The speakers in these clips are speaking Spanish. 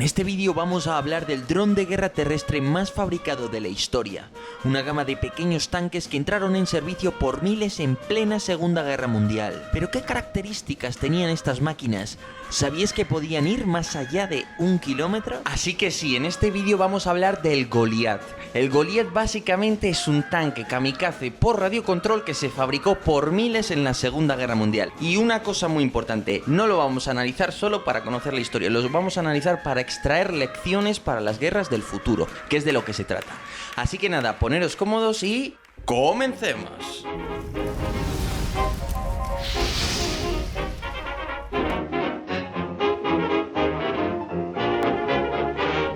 este vídeo vamos a hablar del dron de guerra terrestre más fabricado de la historia, una gama de pequeños tanques que entraron en servicio por miles en plena Segunda Guerra Mundial. ¿Pero qué características tenían estas máquinas? ¿Sabías que podían ir más allá de 1 kilómetro? Así que sí, en este vídeo vamos a hablar del Goliath. El Goliath básicamente es un tanque kamikaze por radiocontrol que se fabricó por miles en la Segunda Guerra Mundial. Y una cosa muy importante, no lo vamos a analizar solo para conocer la historia, lo vamos a analizar para extraer lecciones para las guerras del futuro, que es de lo que se trata. Así que nada, poneros cómodos y ¡comencemos!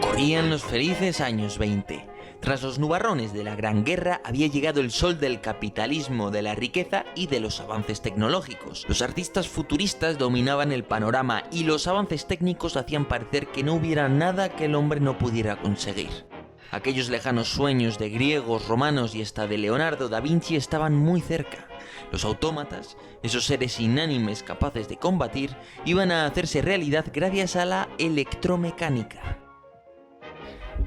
Corrían los felices años 20. Tras los nubarrones de la Gran Guerra había llegado el sol del capitalismo, de la riqueza y de los avances tecnológicos. Los artistas futuristas dominaban el panorama y los avances técnicos hacían parecer que no hubiera nada que el hombre no pudiera conseguir. Aquellos lejanos sueños de griegos, romanos y hasta de Leonardo da Vinci estaban muy cerca. Los autómatas, esos seres inánimes capaces de combatir, iban a hacerse realidad gracias a la electromecánica.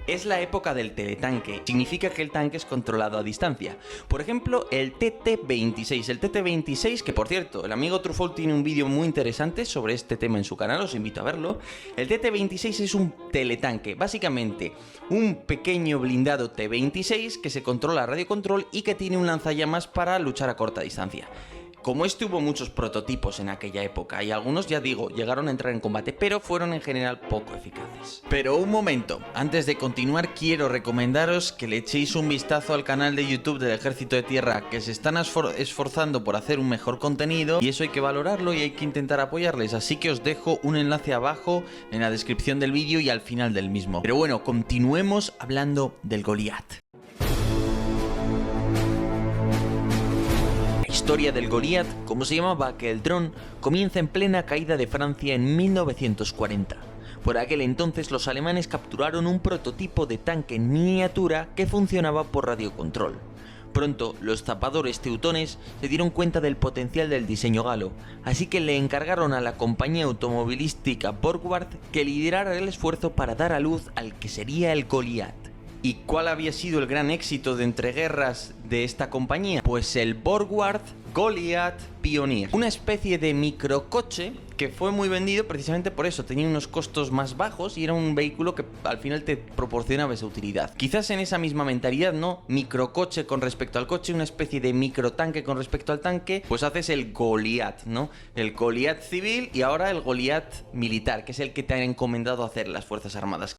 Es la época del teletanque, significa que el tanque es controlado a distancia. Por ejemplo, el TT-26. El TT-26, que por cierto, el amigo Truffaut tiene un vídeo muy interesante sobre este tema en su canal, os invito a verlo. El TT-26 es un teletanque, básicamente un pequeño blindado T-26 que se controla a radiocontrol y que tiene un lanzallamas para luchar a corta distancia. Como este hubo muchos prototipos en aquella época y algunos, ya digo, llegaron a entrar en combate, pero fueron en general poco eficaces. Pero un momento, antes de continuar quiero recomendaros que le echéis un vistazo al canal de YouTube del Ejército de Tierra, que se están esforzando por hacer un mejor contenido y eso hay que valorarlo y hay que intentar apoyarles, así que os dejo un enlace abajo en la descripción del vídeo y al final del mismo. Pero bueno, continuemos hablando del Goliath. La historia del Goliath, como se llamaba aquel dron, comienza en plena caída de Francia en 1940. Por aquel entonces los alemanes capturaron un prototipo de tanque en miniatura que funcionaba por radiocontrol. Pronto los zapadores teutones se dieron cuenta del potencial del diseño galo, así que le encargaron a la compañía automovilística Borgward que liderara el esfuerzo para dar a luz al que sería el Goliath. ¿Y cuál había sido el gran éxito de entreguerras de esta compañía? Pues el Borgward Goliath Pioneer, una especie de microcoche que fue muy vendido precisamente por eso, tenía unos costos más bajos y era un vehículo que al final te proporcionaba esa utilidad. Quizás en esa misma mentalidad, ¿no? Microcoche con respecto al coche, una especie de microtanque con respecto al tanque, pues haces el Goliath, ¿no? El Goliath civil y ahora el Goliath militar, que es el que te han encomendado hacer las Fuerzas Armadas.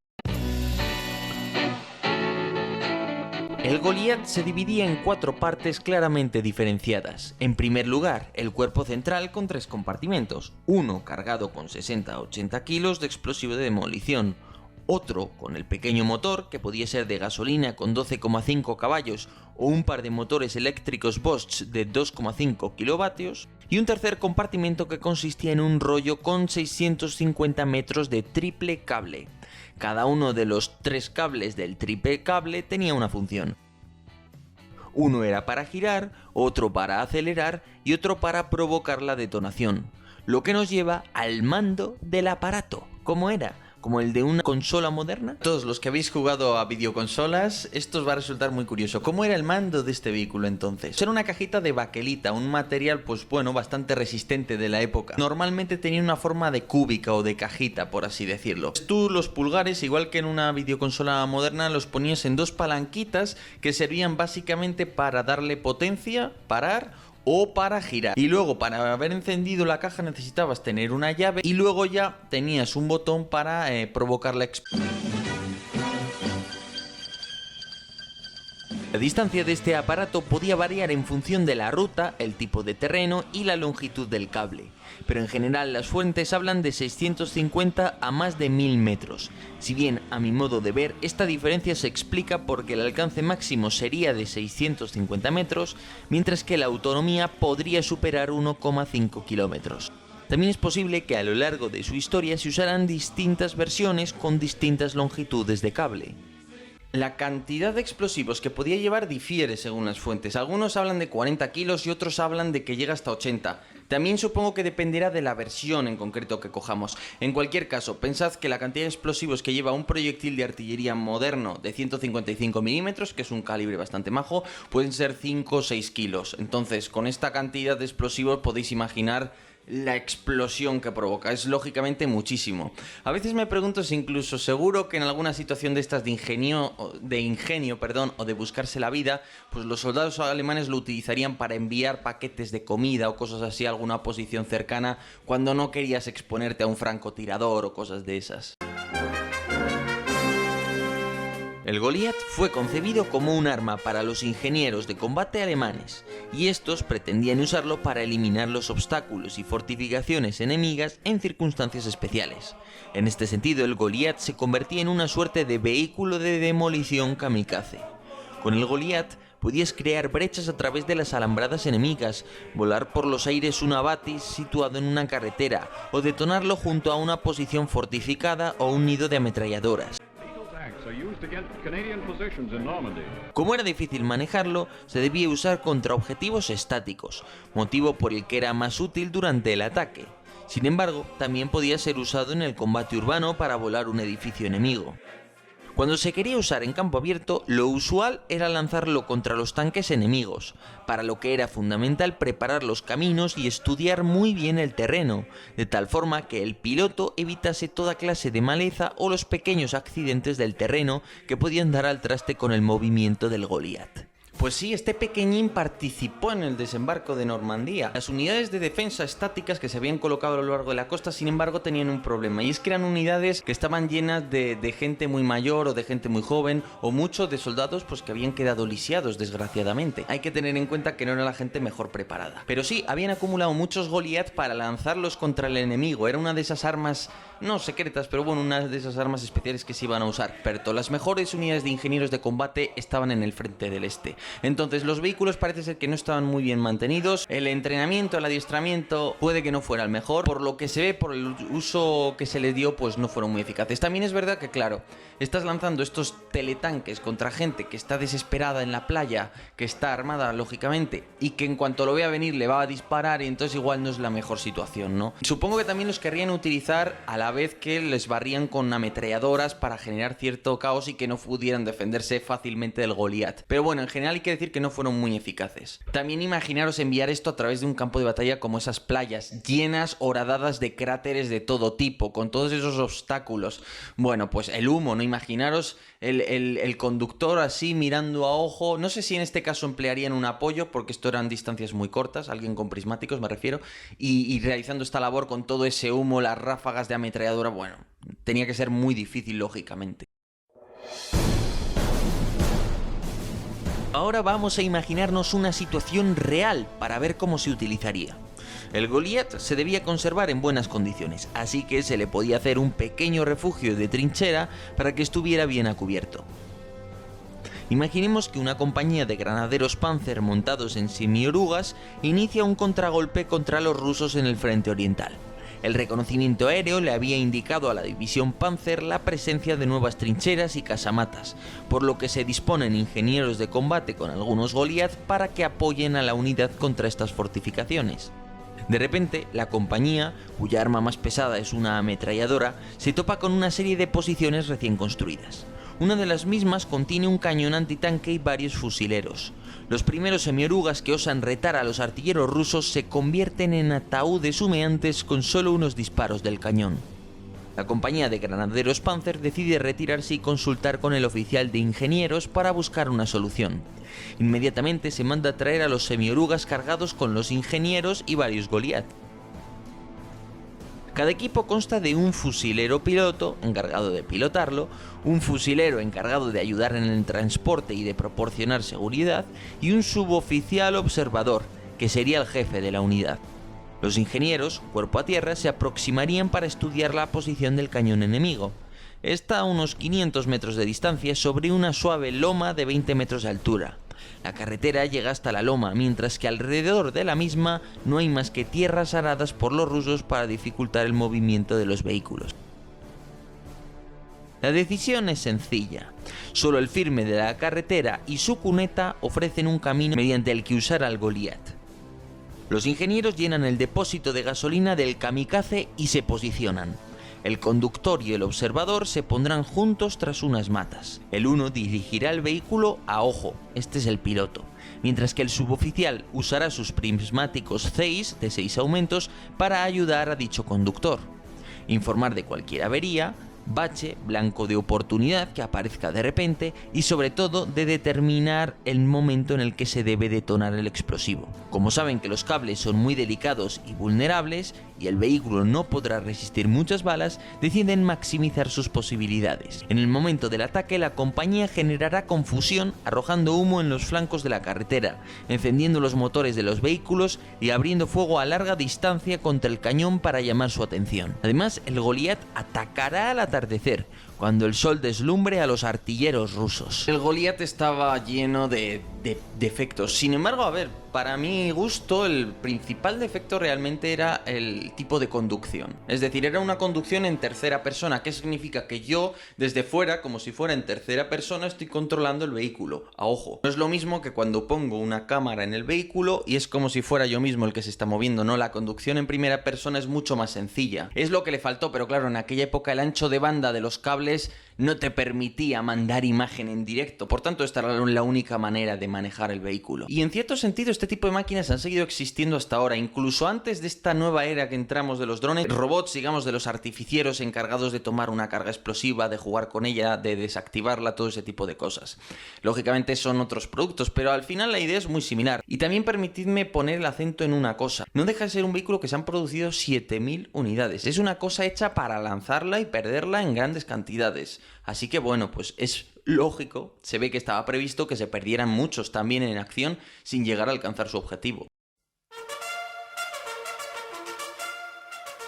El Goliath se dividía en 4 partes claramente diferenciadas. En primer lugar, el cuerpo central con 3 compartimentos, uno cargado con 60 a 80 kilos de explosivo de demolición, otro con el pequeño motor, que podía ser de gasolina con 12,5 caballos o un par de motores eléctricos Bosch de 2,5 kilovatios, y un tercer compartimento que consistía en un rollo con 650 metros de triple cable. Cada uno de los 3 cables del triple cable tenía una función. Uno era para girar, otro para acelerar y otro para provocar la detonación. Lo que nos lleva al mando del aparato. ¿Cómo era? ¿Como el de una consola moderna? Todos los que habéis jugado a videoconsolas, esto os va a resultar muy curioso. ¿Cómo era el mando de este vehículo entonces? Era una cajita de baquelita, un material pues bueno, bastante resistente de la época. Normalmente tenía una forma de cúbica o de cajita, por así decirlo. Tú los pulgares, igual que en una videoconsola moderna, los ponías en 2 palanquitas que servían básicamente para darle potencia, parar o para girar. Y luego para haber encendido la caja necesitabas tener una llave y luego ya tenías un botón para provocar la explosión. La distancia de este aparato podía variar en función de la ruta, el tipo de terreno y la longitud del cable, pero en general las fuentes hablan de 650 a más de 1000 metros. Si bien, a mi modo de ver, esta diferencia se explica porque el alcance máximo sería de 650 metros, mientras que la autonomía podría superar 1,5 kilómetros. También es posible que a lo largo de su historia se usaran distintas versiones con distintas longitudes de cable. La cantidad de explosivos que podía llevar difiere según las fuentes. Algunos hablan de 40 kilos y otros hablan de que llega hasta 80. También supongo que dependerá de la versión en concreto que cojamos. En cualquier caso, pensad que la cantidad de explosivos que lleva un proyectil de artillería moderno de 155 milímetros, que es un calibre bastante majo, pueden ser 5 o 6 kilos. Entonces, con esta cantidad de explosivos podéis imaginar la explosión que provoca. Es lógicamente muchísimo. A veces me pregunto si incluso seguro que en alguna situación de estas de ingenio, o de buscarse la vida, pues los soldados alemanes lo utilizarían para enviar paquetes de comida o cosas así a alguna posición cercana cuando no querías exponerte a un francotirador o cosas de esas. El Goliath fue concebido como un arma para los ingenieros de combate alemanes, y estos pretendían usarlo para eliminar los obstáculos y fortificaciones enemigas en circunstancias especiales. En este sentido, el Goliath se convertía en una suerte de vehículo de demolición kamikaze. Con el Goliath podías crear brechas a través de las alambradas enemigas, volar por los aires un Abatis situado en una carretera, o detonarlo junto a una posición fortificada o un nido de ametralladoras. Como era difícil manejarlo, se debía usar contra objetivos estáticos, motivo por el que era más útil durante el ataque. Sin embargo, también podía ser usado en el combate urbano para volar un edificio enemigo. Cuando se quería usar en campo abierto, lo usual era lanzarlo contra los tanques enemigos, para lo que era fundamental preparar los caminos y estudiar muy bien el terreno, de tal forma que el piloto evitase toda clase de maleza o los pequeños accidentes del terreno que podían dar al traste con el movimiento del Goliath. Pues sí, este pequeñín participó en el desembarco de Normandía. Las unidades de defensa estáticas que se habían colocado a lo largo de la costa, sin embargo, tenían un problema, y es que eran unidades que estaban llenas de gente muy mayor o de gente muy joven, o muchos de soldados pues que habían quedado lisiados, desgraciadamente. Hay que tener en cuenta que no era la gente mejor preparada. Pero sí, habían acumulado muchos Goliath para lanzarlos contra el enemigo. Era una de esas armas, no secretas, pero bueno, una de esas armas especiales que se iban a usar. Pero las mejores unidades de ingenieros de combate estaban en el frente del este. Entonces los vehículos parece ser que no estaban muy bien mantenidos, el entrenamiento, el adiestramiento puede que no fuera el mejor, por lo que se ve, por el uso que se les dio, pues no fueron muy eficaces. También es verdad que, claro, estás lanzando estos teletanques contra gente que está desesperada en la playa, que está armada lógicamente, y que en cuanto lo vea venir le va a disparar, y entonces igual no es la mejor situación, ¿no? Supongo que también los querrían utilizar a la vez que les barrían con ametralladoras para generar cierto caos y que no pudieran defenderse fácilmente del Goliath. Pero bueno, en general hay que decir que no fueron muy eficaces. También imaginaros enviar esto a través de un campo de batalla como esas playas, llenas, horadadas de cráteres de todo tipo, con todos esos obstáculos. Bueno, pues el humo, ¿no? Imaginaros el conductor así mirando a ojo. No sé si en este caso emplearían un apoyo, porque esto eran distancias muy cortas, alguien con prismáticos me refiero, y realizando esta labor con todo ese humo, las ráfagas de ametralladora. Bueno, tenía que ser muy difícil, lógicamente. Ahora vamos a imaginarnos una situación real para ver cómo se utilizaría. El Goliath se debía conservar en buenas condiciones, así que se le podía hacer un pequeño refugio de trinchera para que estuviera bien a cubierto. Imaginemos que una compañía de granaderos Panzer montados en semiorugas inicia un contragolpe contra los rusos en el frente oriental. El reconocimiento aéreo le había indicado a la división Panzer la presencia de nuevas trincheras y casamatas, por lo que se disponen ingenieros de combate con algunos Goliath para que apoyen a la unidad contra estas fortificaciones. De repente, la compañía, cuya arma más pesada es una ametralladora, se topa con una serie de posiciones recién construidas. Una de las mismas contiene un cañón antitanque y varios fusileros. Los primeros semiorugas que osan retar a los artilleros rusos se convierten en ataúdes humeantes con solo unos disparos del cañón. La compañía de granaderos Panzer decide retirarse y consultar con el oficial de ingenieros para buscar una solución. Inmediatamente se manda a traer a los semiorugas cargados con los ingenieros y varios Goliath. Cada equipo consta de un fusilero piloto, encargado de pilotarlo, un fusilero encargado de ayudar en el transporte y de proporcionar seguridad, y un suboficial observador, que sería el jefe de la unidad. Los ingenieros, cuerpo a tierra, se aproximarían para estudiar la posición del cañón enemigo. Está a unos 500 metros de distancia sobre una suave loma de 20 metros de altura. La carretera llega hasta la loma, mientras que alrededor de la misma no hay más que tierras aradas por los rusos para dificultar el movimiento de los vehículos. La decisión es sencilla. Solo el firme de la carretera y su cuneta ofrecen un camino mediante el que usar al Goliath. Los ingenieros llenan el depósito de gasolina del kamikaze y se posicionan. El conductor y el observador se pondrán juntos tras unas matas. El uno dirigirá el vehículo a ojo, este es el piloto, mientras que el suboficial usará sus prismáticos Zeiss de 6 aumentos para ayudar a dicho conductor. Informar de cualquier avería, bache, blanco de oportunidad que aparezca de repente y sobre todo de determinar el momento en el que se debe detonar el explosivo. Como saben que los cables son muy delicados y vulnerables y el vehículo no podrá resistir muchas balas, deciden maximizar sus posibilidades. En el momento del ataque la compañía generará confusión arrojando humo en los flancos de la carretera, encendiendo los motores de los vehículos y abriendo fuego a larga distancia contra el cañón para llamar su atención. Además, el Goliat atacará al atardecer, cuando el sol deslumbre a los artilleros rusos. El Goliat estaba lleno de defectos. Sin embargo, a ver, para mi gusto, el principal defecto realmente era el tipo de conducción. Es decir, era una conducción en tercera persona. ¿Qué significa? Que yo, desde fuera, como si fuera en tercera persona, estoy controlando el vehículo. A ojo. No es lo mismo que cuando pongo una cámara en el vehículo y es como si fuera yo mismo el que se está moviendo. No, la conducción en primera persona es mucho más sencilla. Es lo que le faltó, pero claro, en aquella época el ancho de banda de los cables no te permitía mandar imagen en directo, por tanto esta era la única manera de manejar el vehículo. Y en cierto sentido este tipo de máquinas han seguido existiendo hasta ahora, incluso antes de esta nueva era que entramos de los drones, robots, digamos, de los artificieros encargados de tomar una carga explosiva, de jugar con ella, de desactivarla, todo ese tipo de cosas. Lógicamente son otros productos, pero al final la idea es muy similar. Y también permitidme poner el acento en una cosa. No deja de ser un vehículo que se han producido 7000 unidades. Es una cosa hecha para lanzarla y perderla en grandes cantidades. Así que bueno, pues es lógico, se ve que estaba previsto que se perdieran muchos también en acción sin llegar a alcanzar su objetivo.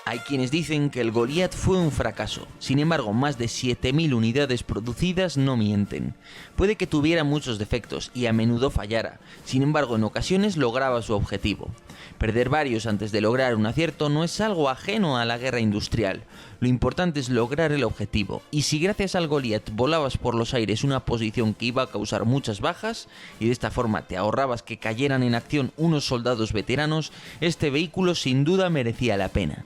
Hay quienes dicen que el Goliat fue un fracaso, sin embargo más de 7000 unidades producidas no mienten. Puede que tuviera muchos defectos y a menudo fallara, sin embargo en ocasiones lograba su objetivo. Perder varios antes de lograr un acierto no es algo ajeno a la guerra industrial, lo importante es lograr el objetivo, y si gracias al Goliat volabas por los aires una posición que iba a causar muchas bajas, y de esta forma te ahorrabas que cayeran en acción unos soldados veteranos, este vehículo sin duda merecía la pena.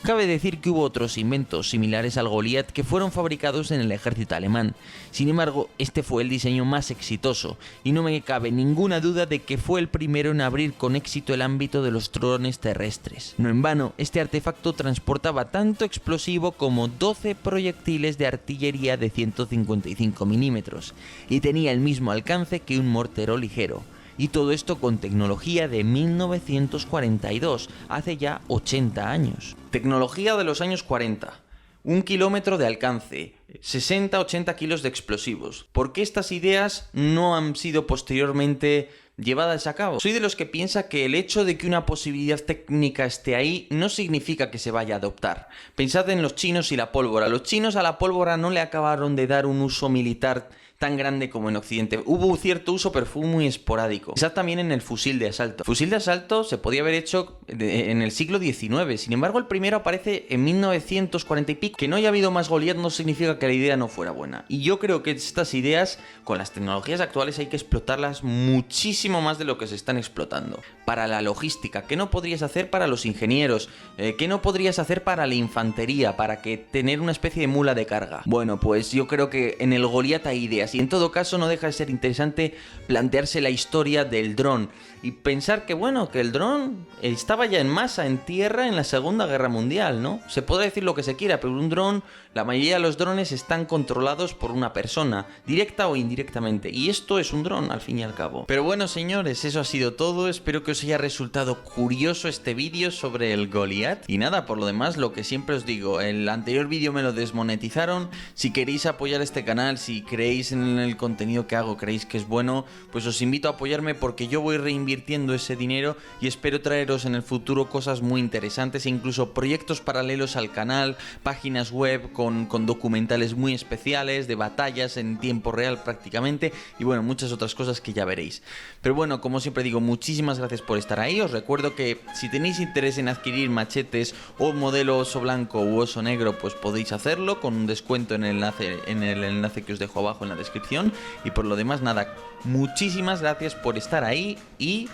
Cabe decir que hubo otros inventos similares al Goliat que fueron fabricados en el ejército alemán. Sin embargo, este fue el diseño más exitoso, y no me cabe ninguna duda de que fue el primero en abrir con éxito el ámbito de los drones terrestres. No en vano, este artefacto transportaba tanto explosivo como 12 proyectiles de artillería de 155 milímetros, y tenía el mismo alcance que un mortero ligero. Y todo esto con tecnología de 1942, hace ya 80 años. Tecnología de los años 40. 1 kilómetro de alcance, 60-80 kilos de explosivos. ¿Por qué estas ideas no han sido posteriormente llevadas a cabo? Soy de los que piensa que el hecho de que una posibilidad técnica esté ahí no significa que se vaya a adoptar. Pensad en los chinos y la pólvora. Los chinos a la pólvora no le acabaron de dar un uso militar tan grande como en Occidente. Hubo cierto uso, pero fue muy esporádico. Pensad también en el fusil de asalto. El fusil de asalto se podía haber hecho en el siglo XIX. Sin embargo, el primero aparece en 1940 y pico. Que no haya habido más Goliat no significa que la idea no fuera buena. Y yo creo que estas ideas, con las tecnologías actuales, hay que explotarlas muchísimo más de lo que se están explotando. Para la logística, ¿qué no podrías hacer para los ingenieros? ¿Qué no podrías hacer para la infantería? Para que tener una especie de mula de carga. Bueno, pues yo creo que en el Goliat hay ideas. Y en todo caso no deja de ser interesante plantearse la historia del dron y pensar que bueno, que el dron estaba ya en masa en tierra en la Segunda Guerra Mundial, ¿no? Se podrá decir lo que se quiera, pero un dron, la mayoría de los drones están controlados por una persona, directa o indirectamente, y esto es un dron al fin y al cabo. Pero bueno, señores, eso ha sido todo. Espero que os haya resultado curioso este vídeo sobre el Goliat. Y nada, por lo demás, lo que siempre os digo, el anterior vídeo me lo desmonetizaron. Si queréis apoyar este canal, si creéis en el contenido que hago, creéis que es bueno, pues os invito a apoyarme porque yo voy reinvirtiendo ese dinero y espero traeros en el futuro cosas muy interesantes e incluso proyectos paralelos al canal, páginas web con documentales muy especiales, de batallas en tiempo real prácticamente, y bueno, muchas otras cosas que ya veréis. Pero bueno, como siempre digo, muchísimas gracias por estar ahí. Os recuerdo que si tenéis interés en adquirir machetes o modelo oso blanco u oso negro, pues podéis hacerlo con un descuento en el enlace que os dejo abajo en la descripción. Y por lo demás, nada, muchísimas gracias por estar ahí y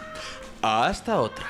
hasta otra.